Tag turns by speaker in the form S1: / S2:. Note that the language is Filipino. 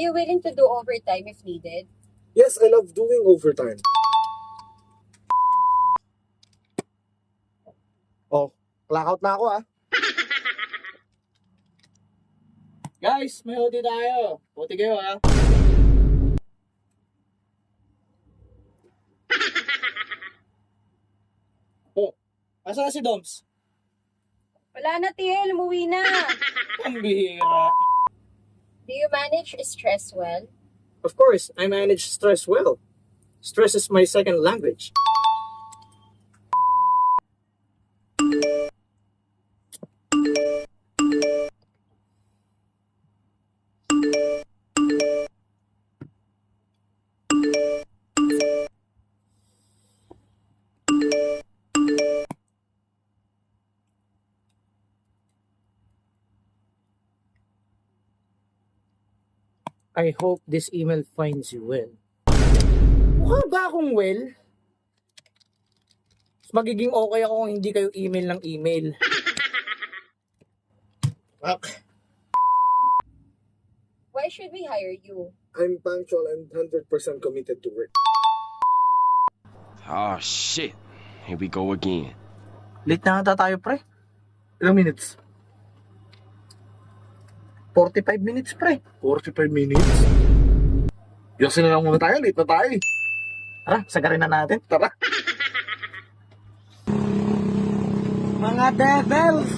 S1: Are you willing to do overtime if needed?
S2: Yes, I love doing overtime. Oh, clock out na ako ah.
S3: Guys, may OT tayo. OT kayo ha. Oh, asa na si Doms?
S1: Wala na, TL. Umuwi na.
S3: Ang bihira.
S1: Do you manage stress well?
S3: Of course, I manage stress well. Stress is my second language. I hope this email finds you well. Mukha ba akong well? Mas magiging okay ako kung hindi kayo email ng email. Fuck.
S1: Why should we hire you?
S2: I'm punctual and 100% committed to work.
S4: Oh shit. Here we go again.
S3: Late na ata tayo, pre.
S2: Ilang minutes?
S3: 45 minutes, pre.
S2: 45 minutes? Yosin na lang muna tayo, late na tayo eh.
S3: Tara, sagarin na natin.
S2: Tara.
S3: Mga devils!